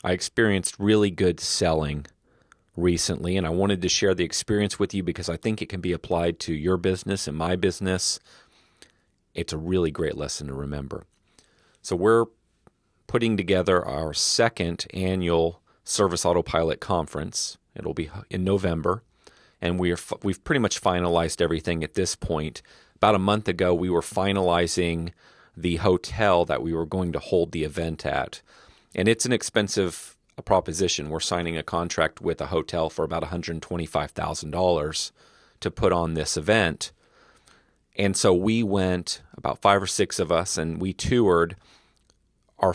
I experienced really good selling recently, and I wanted to share the experience with you because I think it can be applied to your business and my business. It's a really great lesson to remember. So we're putting together our second annual Service Autopilot Conference. It'll be in November, and we've pretty much finalized everything at this point. About a month ago, we were finalizing the hotel that we were going to hold the event at, and it's an expensive proposition. We're signing a contract with a hotel for about $125,000 to put on this event. And so we went, about 5 or 6 of us, and we toured our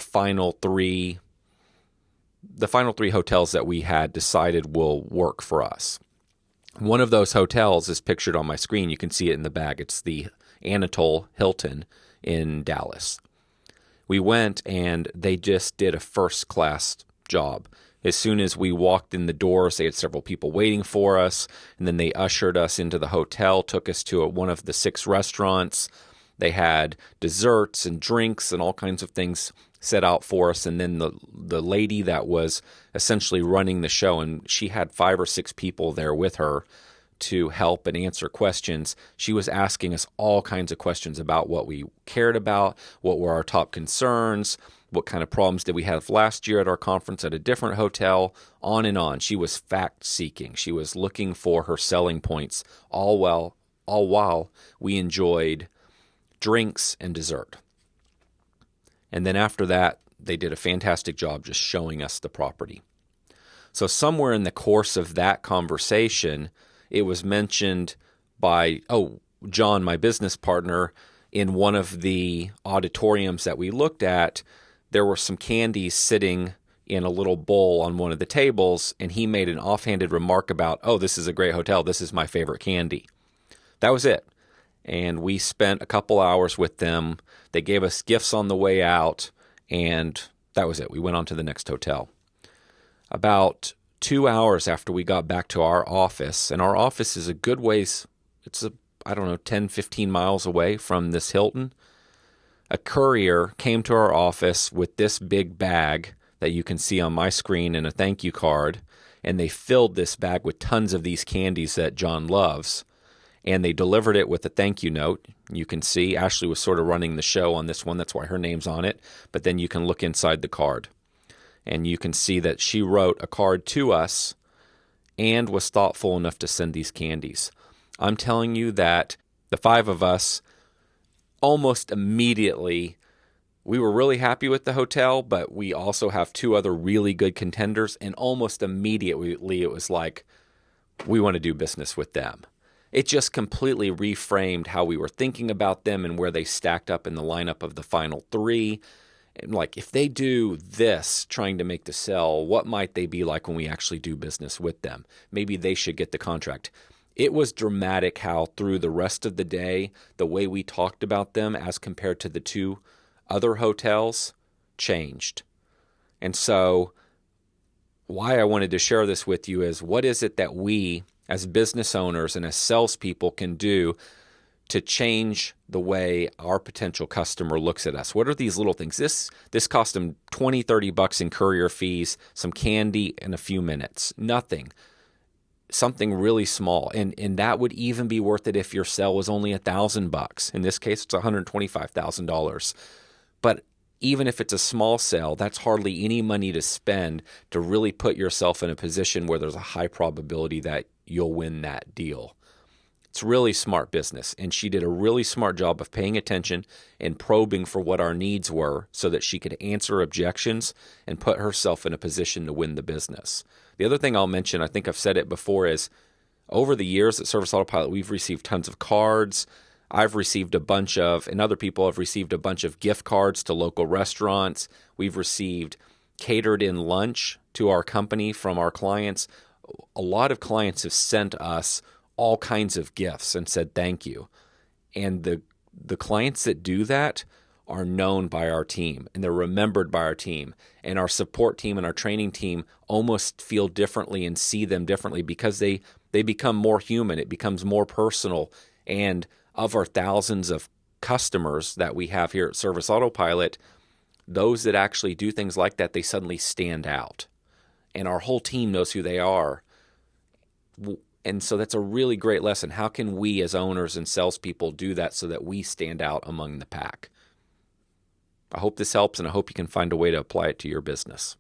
the final three hotels that we had decided will work for us. One of those hotels is pictured on my screen. You can see it in the bag. It's the Anatole Hilton in Dallas. We went, and they just did a first-class job. As soon as we walked in the doors, they had several people waiting for us, and then they ushered us into the hotel, took us to one of the 6 restaurants. They had desserts and drinks and all kinds of things set out for us, and then the lady that was essentially running the show, and she had 5 or 6 people there with her to help and answer questions. She was asking us all kinds of questions about what we cared about, what were our top concerns, what kind of problems did we have last year at our conference at a different hotel, on and on. She was fact-seeking. She was looking for her selling points, all while we enjoyed drinks and dessert. And then after that, they did a fantastic job just showing us the property. So somewhere in the course of that conversation, it was mentioned by, John, my business partner, in one of the auditoriums that we looked at, there were some candies sitting in a little bowl on one of the tables, and he made an offhanded remark about, this is a great hotel. This is my favorite candy. That was it. And we spent a couple hours with them. They gave us gifts on the way out, and that was it. We went on to the next hotel. About 2 hours after we got back to our office, and our office is a good ways, 10, 15 miles away from this Hilton, a courier came to our office with this big bag that you can see on my screen and a thank you card, and they filled this bag with tons of these candies that John loves, and they delivered it with a thank you note. You can see Ashley was sort of running the show on this one. That's why her name's on it, but then you can look inside the card, and you can see that she wrote a card to us and was thoughtful enough to send these candies. I'm telling you that the 5 of us, almost immediately, we were really happy with the hotel, but we also have 2 other really good contenders, and almost immediately it was like, we want to do business with them. It just completely reframed how we were thinking about them and where they stacked up in the lineup of the final 3. And like, if they do this, trying to make the sell, what might they be like when we actually do business with them? Maybe they should get the contract. It was dramatic how through the rest of the day, the way we talked about them as compared to the 2 other hotels changed. And so why I wanted to share this with you is, what is it that we as business owners and as salespeople can do to change the way our potential customer looks at us? What are these little things? This cost them $20, $30 in courier fees, some candy, and a few minutes. Nothing. Something really small. And that would even be worth it if your sale was only $1,000. In this case, it's $125,000. But even if it's a small sale, that's hardly any money to spend to really put yourself in a position where there's a high probability that you'll win that deal. It's really smart business, and she did a really smart job of paying attention and probing for what our needs were so that she could answer objections and put herself in a position to win the business. The other thing I'll mention, I think I've said it before, is over the years at Service Autopilot, we've received tons of cards. I've received a bunch of, and other people have received a bunch of gift cards to local restaurants. We've received catered in lunch to our company from our clients. A lot of clients have sent us all kinds of gifts and said thank you. And the clients that do that are known by our team, and they're remembered by our team. And our support team and our training team almost feel differently and see them differently because they become more human. It becomes more personal. And of our thousands of customers that we have here at Service Autopilot, those that actually do things like that, they suddenly stand out. And our whole team knows who they are. And so that's a really great lesson. How can we as owners and salespeople do that so that we stand out among the pack? I hope this helps, and I hope you can find a way to apply it to your business.